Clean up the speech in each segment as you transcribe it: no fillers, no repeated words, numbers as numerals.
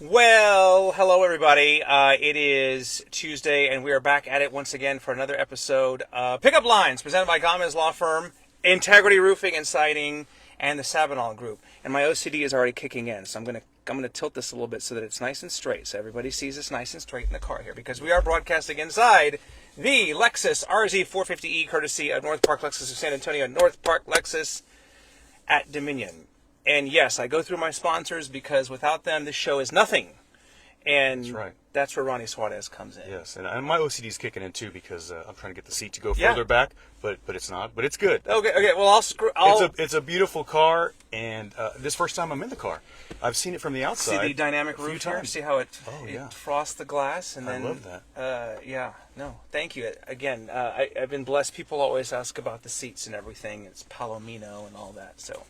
Well, hello everybody. It is Tuesday, and we are back at it once again for another episode. Pickup Lines, presented by Gamez Law Firm, Integrity Roofing and Siding, and the Sabinal Group. And my OCD is already kicking in, so I'm gonna tilt this a little bit so that it's nice and straight, so everybody sees us nice and straight in the car here, because we are broadcasting inside the Lexus RZ450E, courtesy of North Park Lexus of San Antonio, North Park Lexus at Dominion. And yes, I go through my sponsors because without them, this show is nothing. And that's right. That's where Ronnie Suarez comes in. Yes, and my OCD is kicking in too because I'm trying to get the seat to go further back, but it's not. But it's good. Okay. Well, It's a beautiful car, and this first time I'm in the car. I've seen it from the outside. See the dynamic roof here? See how it frosts the glass? And then, I love that. Thank you. Again, I've been blessed. People always ask about the seats and everything. It's Palomino and all that, so...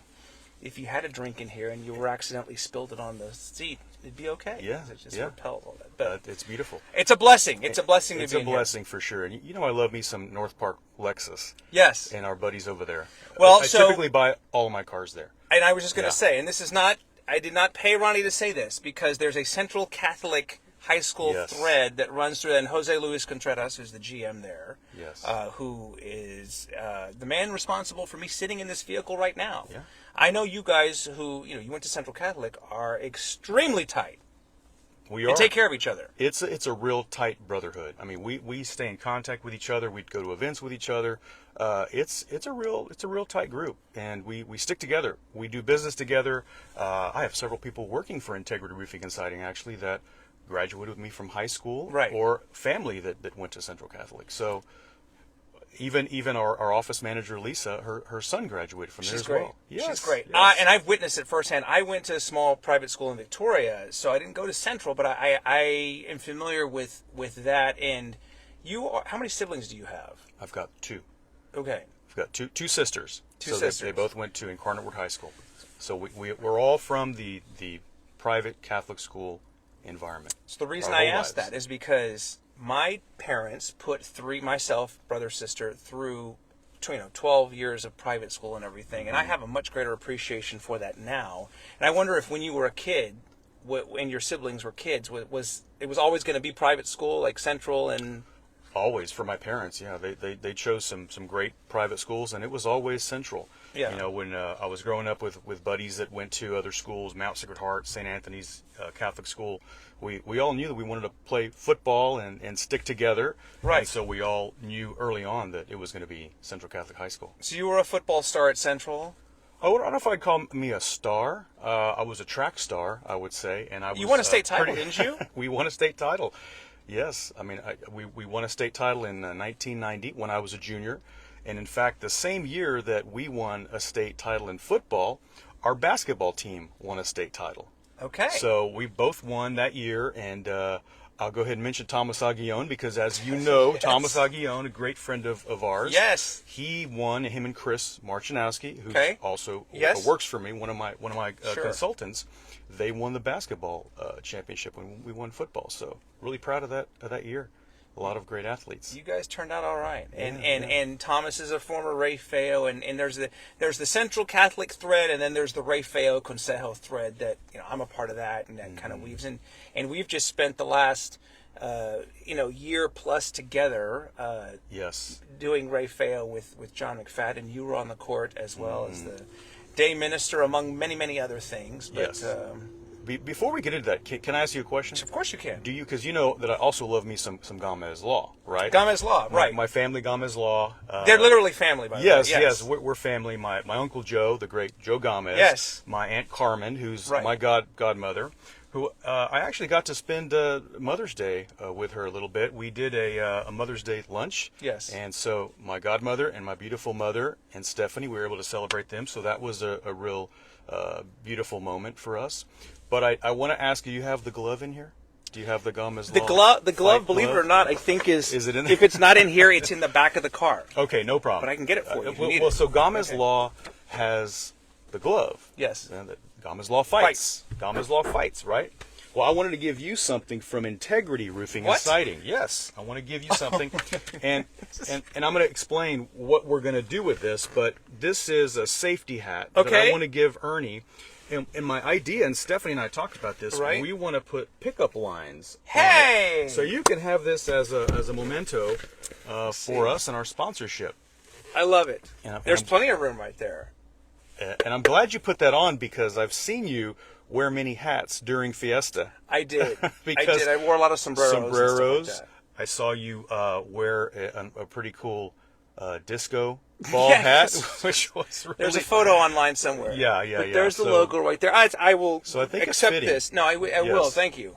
If you had a drink in here and you were accidentally spilled it on the seat, it'd be okay. Yeah, it just repels all that. But it's beautiful. It's a blessing. It's a blessing. It's a blessing for sure. And you know, I love me some North Park Lexus. Yes. And our buddies over there. Well, I typically buy all of my cars there. And I was just going to say, and this is not. I did not pay Ronnie to say this because there's a Central Catholic high school thread that runs through, and Jose Luis Contreras, who's the GM there, who is the man responsible for me sitting in this vehicle right now. Yeah. I know you guys who, you went to Central Catholic are extremely tight. We are. And take care of each other. It's a real tight brotherhood. I mean, we stay in contact with each other. We'd go to events with each other. It's a real tight group, and we stick together. We do business together. I have several people working for Integrity Roofing and Siding actually that graduated with me from high school, or family that went to Central Catholic. So even our office manager Lisa, her son graduated from there as well. Yes, she's great. Yes. And I've witnessed it firsthand. I went to a small private school in Victoria, so I didn't go to Central, but I am familiar with that. And how many siblings do you have? I've got two. Okay. I've got two sisters. Two sisters. They both went to Incarnate Word High School. So we're all from the private Catholic school environment. So the reason I asked that is because my parents put myself, brother, sister, through 12 years of private school and everything, and I have a much greater appreciation for that now. And I wonder if when you were a kid, and your siblings were kids, it was always going to be private school, like Central and... Always for my parents, they chose some great private schools, and it was always Central. Yeah. When I was growing up with buddies that went to other schools, Mount Sacred Heart, St. Anthony's Catholic School, we all knew that we wanted to play football and stick together. Right. And so we all knew early on that it was going to be Central Catholic High School. So you were a football star at Central? I don't know if I'd call me a star. I was a track star, I would say, and I was. You won a state title, didn't you? We won a state title. Yes, I mean, we won a state title in 1990 when I was a junior, and in fact, the same year that we won a state title in football, our basketball team won a state title. Okay. So we both won that year, and I'll go ahead and mention Thomas Aguillon because, as you know, Thomas Aguillon, a great friend of ours. Yes. He won. Him and Chris Marchinowski, who also works for me, one of my consultants. They won the basketball championship when we won football. So really proud of that year. A lot of great athletes. You guys turned out all right. And Thomas is a former Ray Feo, and there's the Central Catholic thread, and then there's the Ray Feo Consejo thread that I'm a part of that, and that kind of weaves in. And we've just spent the last year plus together doing Ray Feo with John McFadden. You were on the court as well as the day minister, among many, many other things. But, yes. Before we get into that, can I ask you a question? Of course you can. Do you? Because you know that I also love me some Gamez Law, right? Gamez Law, right. My family, Gamez Law. They're literally family, by the way. Yes, we're family. My Uncle Joe, the great Joe Gamez. Yes. My Aunt Carmen, who's my godmother, who I actually got to spend Mother's Day with her a little bit. We did a Mother's Day lunch. Yes. And so my godmother and my beautiful mother and Stephanie, we were able to celebrate them. So that was a real beautiful moment for us. But I want to ask you have the glove in here? Do you have the Gamez Law? The glove, believe it or not, I think is it in there? If it's not in here, it's in the back of the car. Okay, no problem. But I can get it for you. So Gamez Law has the glove. Yes. Gamez Law fights. Gamez Law fights, right? Well, I wanted to give you something from Integrity Roofing and Siding. Yes, I want to give you something, and I'm going to explain what we're going to do with this. But this is a safety hat that I want to give Ernie. and my idea, and Stephanie and I talked about this. Right. We want to put pickup lines. Hey! So you can have this as a memento for us and our sponsorship. I love it. And There's plenty of room right there. And I'm glad you put that on because I've seen you wear many hats during Fiesta. I did. Because I wore a lot of sombreros. And stuff like that. I saw you wear a pretty cool disco ball Yes. hat, which was really... There's a photo online somewhere. Yeah. But there's the logo right there. I will So I think it's accept fitting. this. No, I will. Yes. Thank you.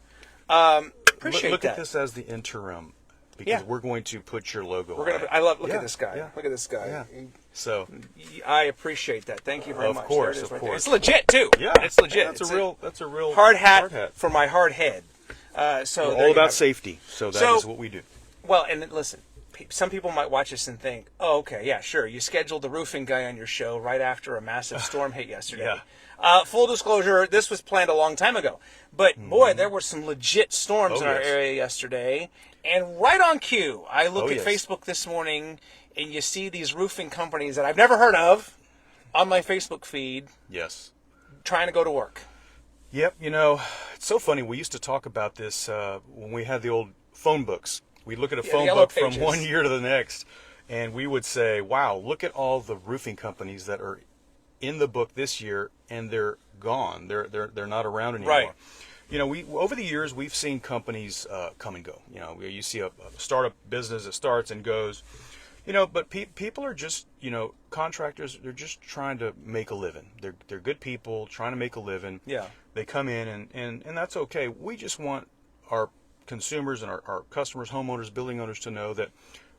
Appreciate Look that. at this as the interim because we're going to put your logo on it. I love. Look Yeah, at this guy. yeah. Look at this guy. Yeah. So, I appreciate that. Thank you very Of much. course, There it is of right course. there. It's legit too. yeah, it's legit. That's It's a real hard hat for my hard head. So We're there all you about have it. safety. So that is what we do. Well, and listen, some people might watch this and think, "Oh, okay, yeah, sure. You scheduled the roofing guy on your show right after a massive storm hit yesterday." Yeah. Full disclosure, this was planned a long time ago. But boy, there were some legit storms in our yes. area yesterday. And right on cue, I look at yes. Facebook this morning, and you see these roofing companies that I've never heard of on my Facebook feed Yes. trying to go to work. Yep. It's so funny. We used to talk about this when we had the old phone books. We'd look at a the phone yellow book from pages. 1 year to the next, and we would say, "Wow, look at all the roofing companies that are in the book this year, and they're gone. They're not around anymore." Right. We over the years we've seen companies come and go. You see a startup business that starts and goes. But people are just contractors. They're just trying to make a living. They're good people trying to make a living. Yeah. They come in and that's okay. We just want our consumers and our customers, homeowners, building owners to know that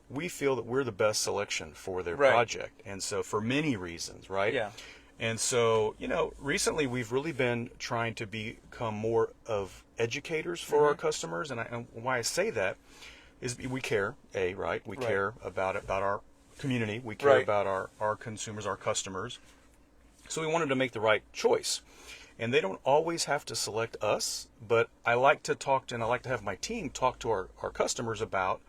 we feel that we're the best selection for their Right. project. And so for many reasons, right? Yeah. And so, recently we've really been trying to become more of educators for our customers. And why I say that is we care, right? We Right. care about our community. We care Right. about our consumers, our customers. So we wanted to make the right choice. And they don't always have to select us, but I like to I like to have my team talk to our customers about,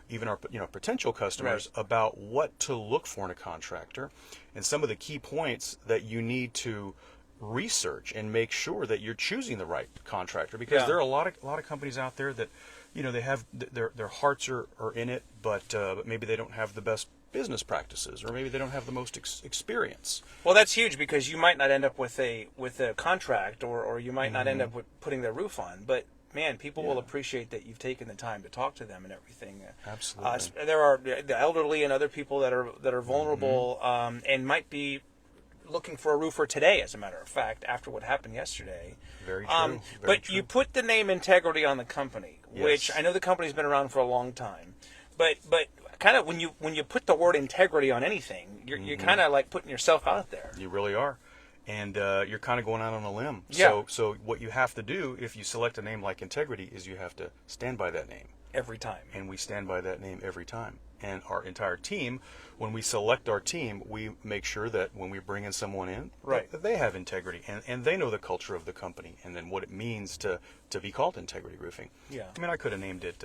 even our potential customers, Right. about what to look for in a contractor and some of the key points that you need to research and make sure that you're choosing the right contractor, because there are a lot of companies out there that they have their hearts are in it, but maybe they don't have the best business practices, or maybe they don't have the most experience. Well, that's huge because you might not end up with a contract, or you might not end up with putting their roof on. But man, people will appreciate that you've taken the time to talk to them and everything. Absolutely. There are the elderly and other people that are vulnerable and might be looking for a roofer today, as a matter of fact, after what happened yesterday. Very true. But you put the name Integrity on the company, which Yes. I know the company's been around for a long time. But kind of when you put the word integrity on anything, you're kind of like putting yourself out there. You really are. And you're kind of going out on a limb. Yeah. So what you have to do if you select a name like Integrity is you have to stand by that name. Every time. And we stand by that name every time. And our entire team, when we select our team, we make sure that when we bring in someone in, Right. that they have integrity and they know the culture of the company and then what it means to be called Integrity Roofing. Yeah. I mean, I could have named it,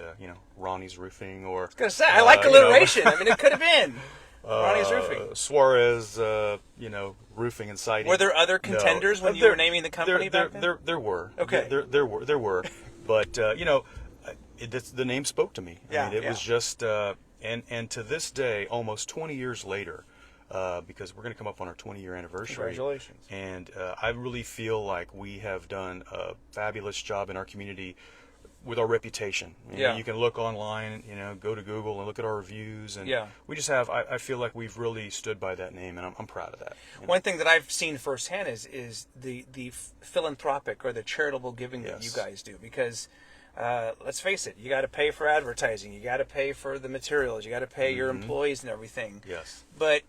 Ronnie's Roofing, or I was gonna say, I like alliteration. I mean, it could have been Ronnie's Roofing. Suarez, Roofing and Siding. Were there other contenders when you were naming the company back then? There were. Okay. There were. But the name spoke to me. Yeah, I mean, it yeah. was just and to this day, almost 20 years later, because we're going to come up on our 20-year anniversary. Congratulations. And I really feel like we have done a fabulous job in our community with our reputation. You can look online, go to Google and look at our reviews, and we just have. I feel like we've really stood by that name, and I'm proud of that. One thing that I've seen firsthand is the philanthropic or the charitable giving that you guys do, because let's face it, you got to pay for advertising, you got to pay for the materials, you got to pay your employees and everything. Yes.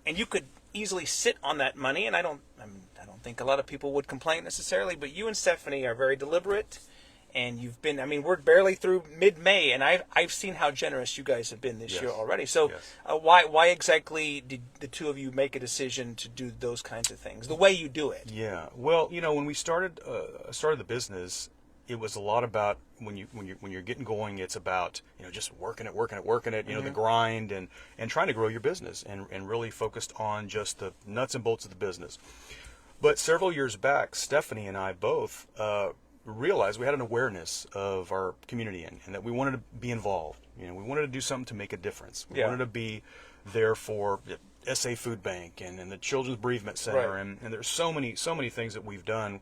And you could easily sit on that money, and I don't think a lot of people would complain necessarily, but you and Stephanie are very deliberate. And you've been, we're barely through mid-May, and I've seen how generous you guys have been this year already. So why exactly did the two of you make a decision to do those kinds of things, the way you do it? Yeah. Well, when we started the business, it was a lot about when you're getting going, it's about, just working it, the grind and trying to grow your business and really focused on just the nuts and bolts of the business. But several years back, Stephanie and I both realized we had an awareness of our community and that we wanted to be involved. We wanted to do something to make a difference. We wanted to be there for the SA Food Bank and the Children's Bereavement Center, Right. and there's so many things that we've done.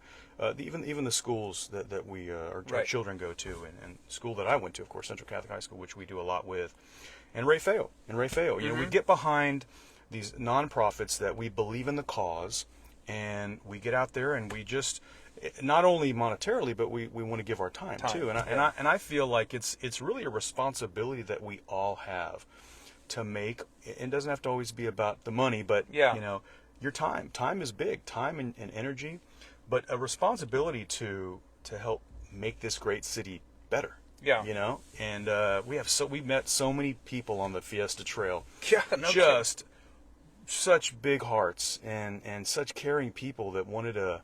Even the schools that we our children go to, and school that I went to, of course, Central Catholic High School, which we do a lot with, and Ray Feo. We get behind these nonprofits that we believe in the cause, and we get out there and we just, not only monetarily, but we want to give our time too. And I feel like it's really a responsibility that we all have to make. It doesn't have to always be about the money, but your time. Time is big. Time and energy, but a responsibility to help make this great city better. Yeah. And we've met so many people on the Fiesta Trail. Yeah, no just such big hearts and such caring people that wanted to,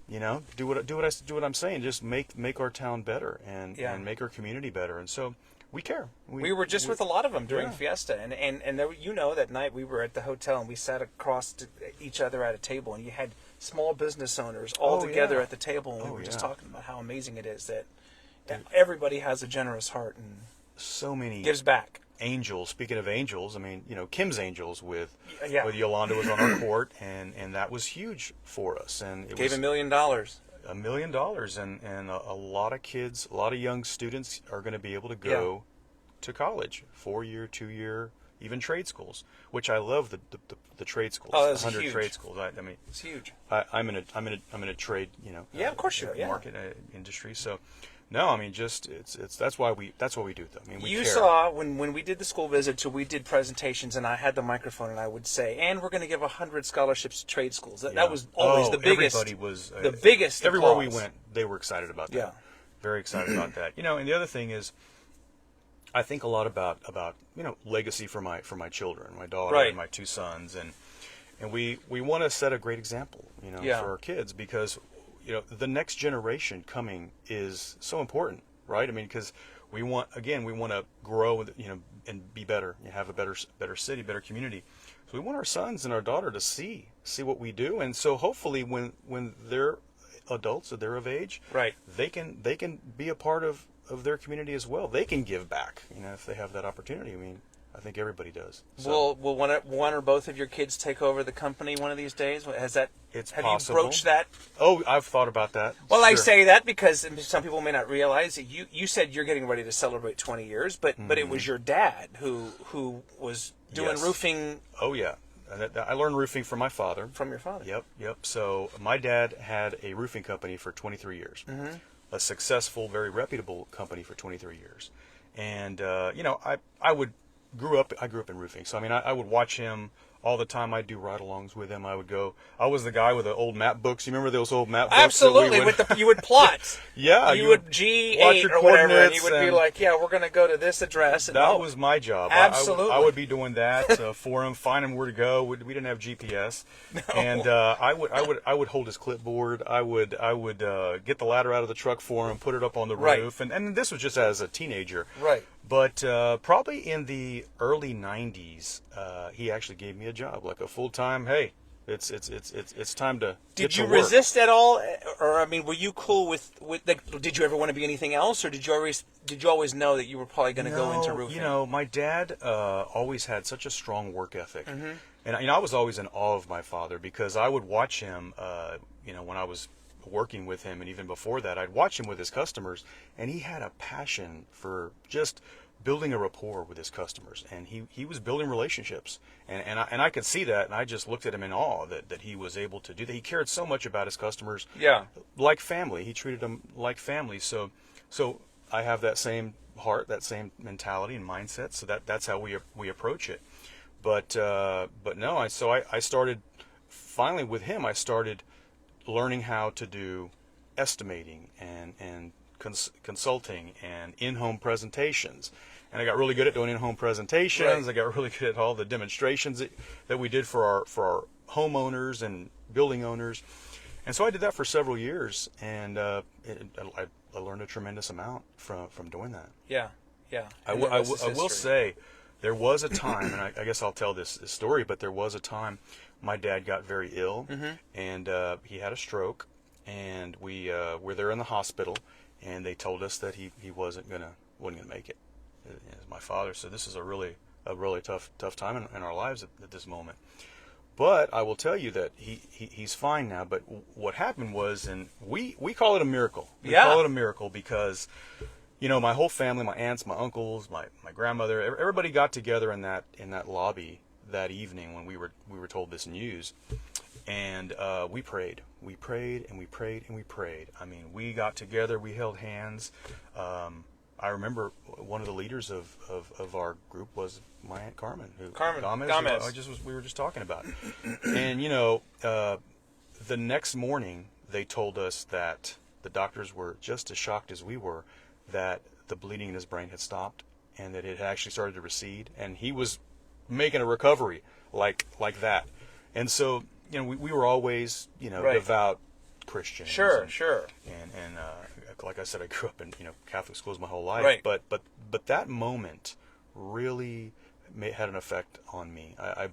do what I'm saying, just make our town better and make our community better. And so we care. We were just with a lot of them during Fiesta, and there, that night we were at the hotel and we sat across to each other at a table, and you had small business owners all together at the table, and we were just talking about how amazing it is that everybody has a generous heart and so many gives back. Angels. Speaking of angels, I mean, Kim's Angels with Yolanda was on our court, and that was huge for us. And it gave was $1 million. $1 million, and a lot of kids, a lot of young students are going to be able to go to college, 4-year, 2-year, even trade schools, which I love the trade schools. Oh, that's 100 huge. trade schools. I mean, It's huge. I'm in a trade, Of course you are. Yeah. market industry. So, no, I mean, just that's why we do though. I mean, we You care. saw when we did the school visits or we did presentations, and I had the microphone, and I would say, and we're going to give 100 scholarships to trade schools. That was always the biggest. Everybody was the biggest. Everywhere applause. we went, they were excited about that. Yeah. Very excited about that. And the other thing is, I think a lot about legacy for my children, my daughter and my 2 sons, and we want to set a great example, for our kids, because the next generation coming is so important, right? I mean, because we want to grow, and be better, have a better city, better community. So we want our sons and our daughter to see what we do, and so hopefully when they're adults or they're of age, right, they can be a part of their community as well. They can give back, if they have that opportunity. I mean, I think everybody does. So, will one or both of your kids take over the company one of these days? Have possible. you broached that? Oh, I've thought about that. Well, sure. I say that because some people may not realize that you said you're getting ready to celebrate 20 years, but it was your dad who was doing roofing. Oh yeah, I learned roofing from my father. From your father. Yep. So my dad had a roofing company for 23 years. Mm-hmm. A successful, very reputable company for 23 years. And I grew up in roofing. So I mean, I would watch him all the time. I'd do ride-alongs with him. I was the guy with the old map books. You remember those old map books? Absolutely. You would plot. Yeah. You would G8 or whatever, and you would be like, we're going to go to this address. And that was my job. Absolutely. I would be doing that for him, finding where to go. We didn't have GPS. No. And I would hold his clipboard. I would get the ladder out of the truck for him, put it up on the roof. And this was just as a teenager. Right. But probably in the early 90s, he actually gave me a job, like a full-time, hey, it's time to Did you resist at all? Or, I mean, were you cool with did you ever want to be anything else? Or did you always know that you were probably going to go into roofing? My dad always had such a strong work ethic. Mm-hmm. And I was always in awe of my father, because I would watch him, when I was working with him, and even before that, I'd watch him with his customers, and he had a passion for just building a rapport with his customers, and he was building relationships, and I could see that, and I just looked at him in awe that he was able to do that. He cared so much about his customers, like family. He treated them like family. So I have that same heart, that same mentality and mindset. So that's how we approach it. But no, I started finally with him. I started learning how to do estimating and consulting and in-home presentations, and I got really good at doing in-home presentations. Right. I got really good at all the demonstrations that we did for our homeowners and building owners, and so I did that for several years, and I learned a tremendous amount from doing that. Yeah. I will say there was a time, and I guess I'll tell this story, but there was a time my dad got very ill, and he had a stroke, and we were there in the hospital, and they told us that he wasn't gonna make it. As my father said, this is a really tough time in our lives at this moment. But I will tell you that he's fine now. But what happened was, and we call it a miracle. We call it a miracle because, my whole family, my aunts, my uncles, my grandmother, everybody got together in that lobby that evening when we were told this news, and we prayed, and we prayed, and we prayed. I mean, we got together, we held hands. I remember one of the leaders of our group was my Aunt Carmen. Gamez. We were just talking about. And, the next morning they told us that the doctors were just as shocked as we were that the bleeding in his brain had stopped and that it had actually started to recede. And he was making a recovery like that. And so, we were always, devout Christians. Sure. And like I said, I grew up in Catholic schools my whole life. Right. But that moment really had an effect on me. I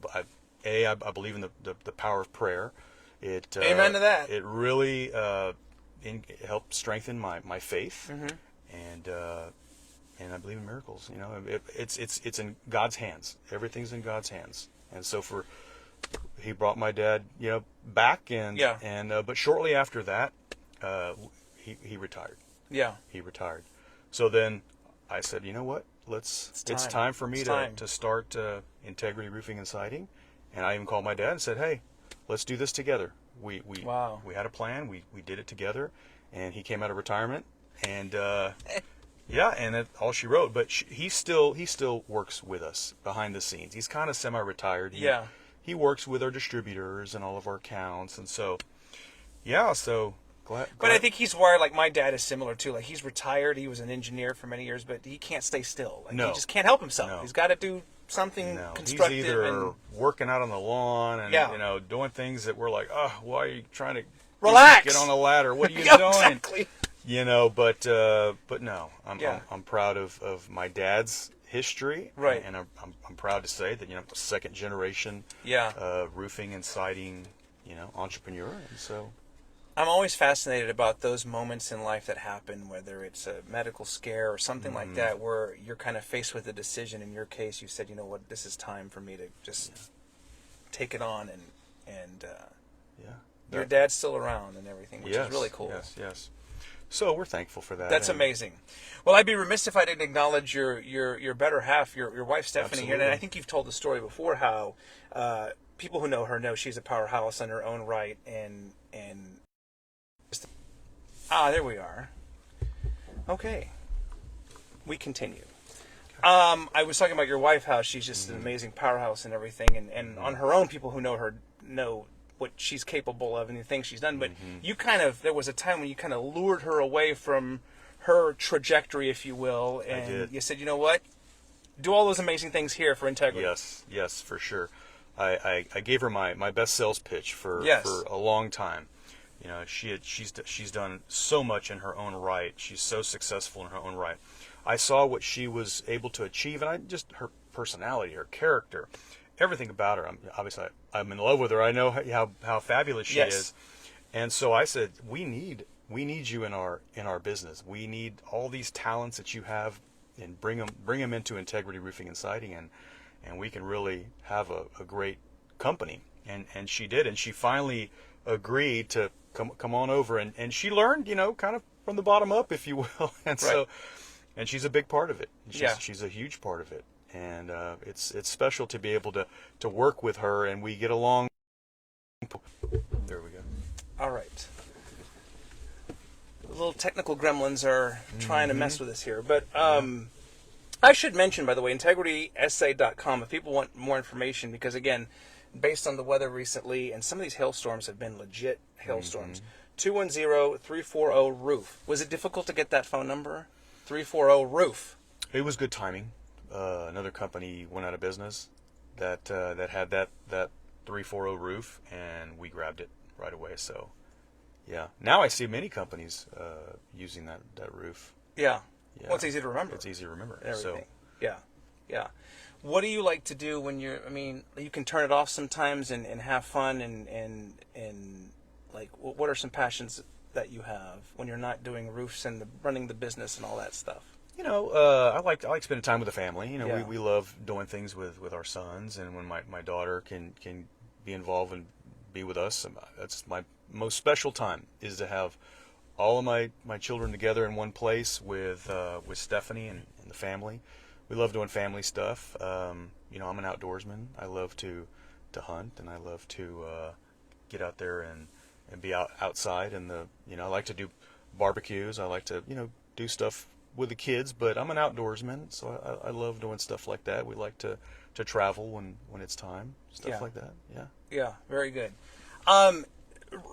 believe in the power of prayer. Amen to that. It really it helped strengthen my faith, and I believe in miracles. It's in God's hands. Everything's in God's hands. And so he brought my dad back, and but shortly after that, he retired. Yeah. He retired. So then I said, you know what? It's time for me to start Integrity Roofing and Siding. And I even called my dad and said, hey, let's do this together. We had a plan. We did it together. And he came out of retirement. And and that's all she wrote. But he still works with us behind the scenes. He's kind of semi-retired. He works with our distributors and all of our accounts. And so, glad. But I think he's wired like my dad is similar too. Like he's retired. He was an engineer for many years, but he can't stay still. Like, he just can't help himself. No. He's got to do something constructive. He's either working out on the lawn and doing things that we're like, oh, why are you trying to relax? Get on a ladder. What are you doing? Exactly. But no, I'm proud of my dad's history. Right. And I'm proud to say that second generation roofing and siding entrepreneur. And so I'm always fascinated about those moments in life that happen, whether it's a medical scare or something like that, where you're kind of faced with a decision. In your case, you said, you know what, this is time for me to just take it on, and your dad's still around and everything, which is really cool. Yes. So we're thankful for that. That's amazing. Well, I'd be remiss if I didn't acknowledge your better half, your wife Stephanie. Absolutely. And I think you've told the story before how people who know her know she's a powerhouse in her own right, and there we are. Okay. We continue. I was talking about your wife, how she's just an amazing powerhouse and everything, and on her own, people who know her know what she's capable of and the things she's done. But there was a time when you kind of lured her away from her trajectory, if you will, and I did. You said, you know what? Do all those amazing things here for Integrity. Yes, for sure. I gave her my best sales pitch for a long time. She's done so much in her own right. She's so successful in her own right. I saw what she was able to achieve, and her personality, her character, everything about her. I'm in love with her. I know how fabulous she is, and so I said, we need you in our business. We need all these talents that you have, and bring them into Integrity Roofing and Siding, and we can really have a great company. And she did, and she finally agreed to come on over, and she learned, kind of from the bottom up, if you will. And so, and she's a big part of it. She's a huge part of it, and it's special to be able to work with her, and we get along. There we go. All right. The little technical gremlins are trying to mess with us here, but I should mention, by the way, integritysa.com if people want more information, because again, based on the weather recently, and some of these hailstorms have been legit hailstorms. 210-340-ROOF. Was it difficult to get that phone number? 340-ROOF. It was good timing. Another company went out of business that had that 340 roof, and we grabbed it right away. So, now I see many companies using that roof. Yeah. Well, it's easy to remember. It's easy to remember. Everything. So, Yeah. What do you like to do when you're? I mean, you can turn it off sometimes and have fun and like, what are some passions that you have when you're not doing roofs and running the business and all that stuff? I like spending time with the family. Yeah. We love doing things with our sons, and when my daughter can be involved and be with us, that's my most special time, is to have all of my children together in one place with Stephanie and the family. We love doing family stuff. I'm an outdoorsman. I love to hunt, and I love to get out there and be outside. And I like to do barbecues. I like to do stuff with the kids. But I'm an outdoorsman, so I love doing stuff like that. We like to travel when it's time, stuff like that. Yeah. Yeah. Very good.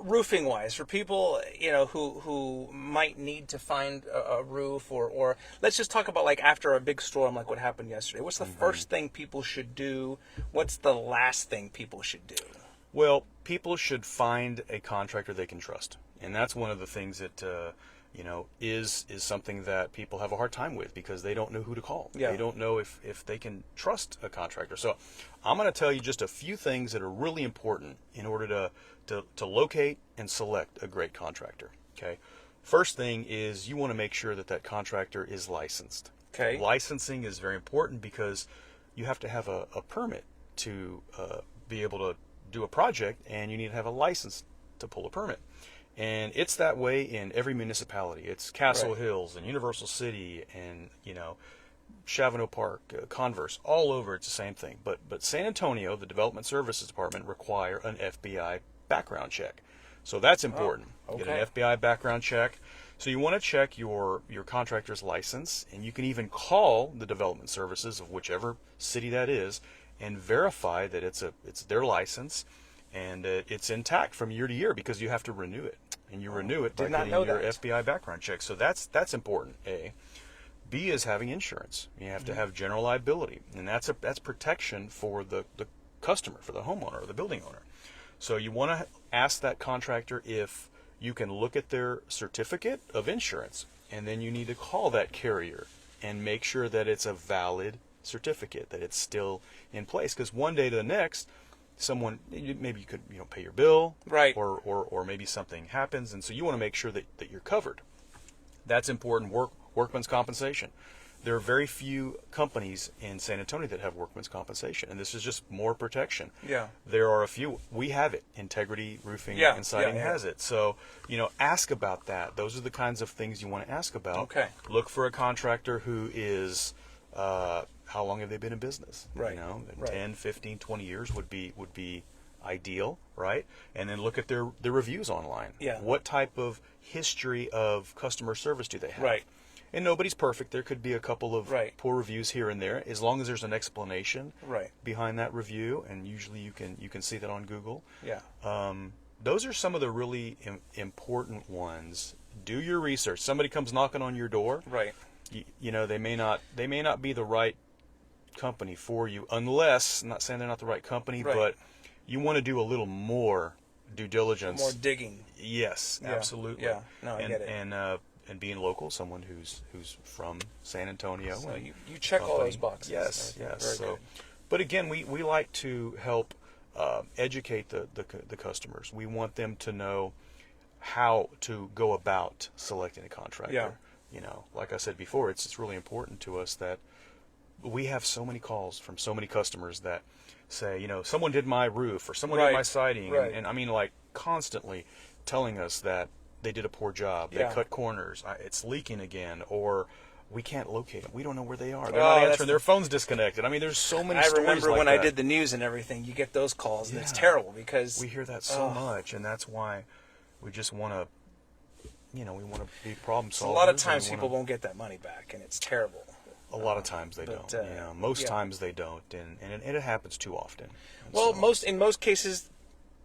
Roofing wise, for people who might need to find a roof, or let's just talk about, like, after a big storm like what happened yesterday, what's the first thing people should do? What's the last thing people should do? Well, people should find a contractor they can trust, and that's one of the things that is something that people have a hard time with, because they don't know who to call. Yeah. They don't know if they can trust a contractor. So I'm going to tell you just a few things that are really important in order to locate and select a great contractor. Okay. First thing is, you want to make sure that contractor is licensed. Okay. Licensing is very important, because you have to have a permit to be able to do a project, and you need to have a license to pull a permit. And it's that way in every municipality. It's Castle Right. Hills and Universal City and Chavano Park, Converse, all over. It's the same thing. But San Antonio, the Development Services Department, require an FBI background check. So that's important. okay. Get an FBI background check. So you want to check your contractor's license, and you can even call the Development Services of whichever city that is and verify that it's their license and it's intact from year to year, because you have to renew it. And you renew it by Did not getting know your that. FBI background check. So that's important, A. B is having insurance. You have to have general liability, and that's protection for the customer, for the homeowner or the building owner. So you want to ask that contractor if you can look at their certificate of insurance, and then you need to call that carrier and make sure that it's a valid certificate, that it's still in place. Because one day to the next, maybe you could pay your bill, Right. or maybe something happens, and so you want to make sure that you're covered. That's important. Workman's compensation. There are very few companies in San Antonio that have workman's compensation, and this is just more protection. Yeah. There are a few. We have it. Integrity Roofing Yeah, and Siding yeah. has it. So ask about that. Those are the kinds of things you want to ask about. Okay. Look for a contractor who is. How long have they been in business? Right. Right. 10, 15, 20 years would be ideal, right? And then look at their reviews online. Yeah. What type of history of customer service do they have? Right. And nobody's perfect. There could be a couple of Right. poor reviews here and there, as long as there's an explanation Right. behind that review, and usually you can see that on Google. Yeah. Those are some of the really important ones. Do your research. Somebody comes knocking on your door. Right. They may not be the right company for you, unless, I'm not saying they're not the right company, Right. but you want to do a little more due diligence. More digging. Yes, Yeah. absolutely. Yeah. No, I get it. And being local, someone who's from San Antonio. So and you check all those boxes. Yes, Very yes. good. But again, we like to help educate the customers. We want them to know how to go about selecting a contractor. Yeah. Like I said before, it's really important to us that we have so many calls from so many customers that say, someone did my roof or someone Right. did my siding, Right. and I mean, like, constantly telling us that they did a poor job, Yeah. they cut corners, it's leaking again, or we can't locate them. We don't know where they are. They're Oh, not that's answering. Their phone's disconnected. I mean, there's so many I stories remember like when that. I did the news and everything, you get those calls, and it's Yeah. terrible because We hear that so much, and that's why we just want to, we want to be problem so solvers. a lot of and times we people wanna- won't get that money back, and it's terrible. A lot of times they but, don't. Most yeah. times they don't, and it happens too often. And Well, so- in most cases,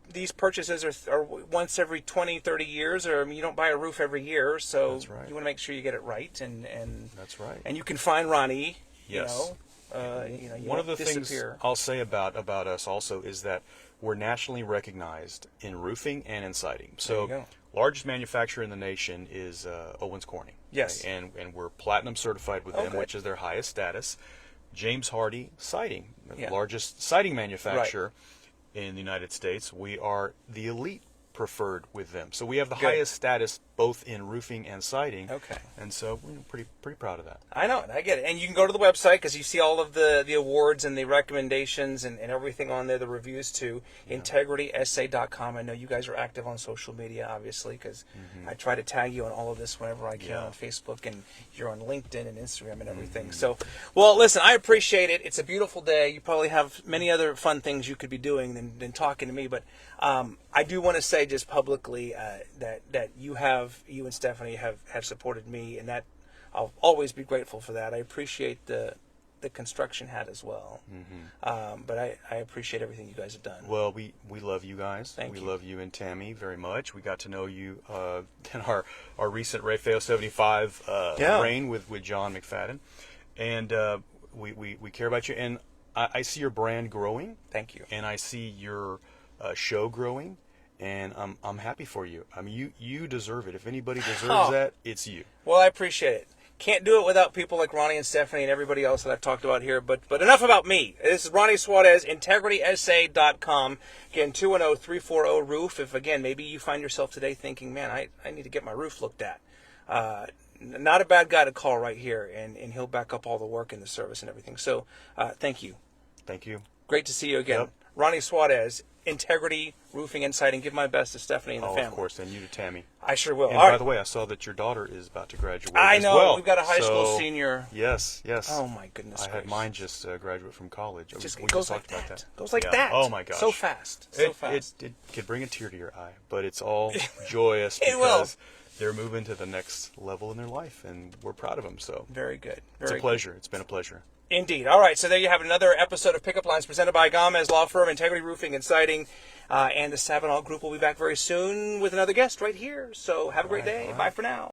these purchases are once every 20, 30 years, or you don't buy a roof every year, so That's right. you want to make sure you get it right, and That's right. and you can find Ronnie. Yes. You One of the won't disappear. things I'll say about us also is that we're nationally recognized in roofing and in siding. There you So, go. largest manufacturer in the nation is Owens Corning. Yes. And we're platinum certified with them, Okay. which is their highest status. James Hardie Siding, the Yeah. largest siding manufacturer in the United States. We are the elite preferred with them. So we have the Good. highest status both in roofing and siding. Okay. And so we're pretty proud of that. I know, I get it. And you can go to the website because you see all of the awards and the recommendations and everything on there, the reviews too. IntegritySA.com. I know you guys are active on social media, obviously, because I try to tag you on all of this whenever I can on Facebook, and you're on LinkedIn and Instagram and everything. So, well, listen, I appreciate it. It's a beautiful day. You probably have many other fun things you could be doing than talking to me, but I do want to say just publicly that you and Stephanie have supported me, and that I'll always be grateful for that. I appreciate the construction hat as well. But I appreciate everything you guys have done. Well, we love you guys. Thank we you. love you and Tammy very much. We got to know you in our recent Rayfeo 75 reign with John McFadden. And we care about you. And I see your brand growing. Thank you. And I see your show growing. And I'm happy for you. I mean, you deserve it. If anybody deserves that, it's you. Well, I appreciate it. Can't do it without people like Ronnie and Stephanie and everybody else that I've talked about here. But enough about me. This is Ronnie Suarez, IntegritySA.com. Again, 210-340-ROOF. If, again, maybe you find yourself today thinking, man, I need to get my roof looked at. Not a bad guy to call right here, and he'll back up all the work and the service and everything. So thank you. Thank you. Great to see you again. Yep. Ronnie Suarez, Integrity Roofing and Siding. Give my best to Stephanie and the family. Of course, and you to Tammy. I sure will. And All by right. the way, I saw that your daughter is about to graduate I as know. well. We've got a high school So, senior. Yes. Oh, my goodness I had gracious. mine just graduate from college. Just, We it goes just like talked about that. that. Goes like Yeah. that. Oh my gosh. So fast. So fast. It could bring a tear to your eye, but it's all joyous It will. because they're moving to the next level in their life, and we're proud of them. So Very good. it's a pleasure. It's been a pleasure. Indeed. All right, so there you have another episode of Pickup Lines presented by Gamez Law Firm, Integrity Roofing and Siding, and the Sabinal Group will be back very soon with another guest right here. So have a great day. All right. Bye for now.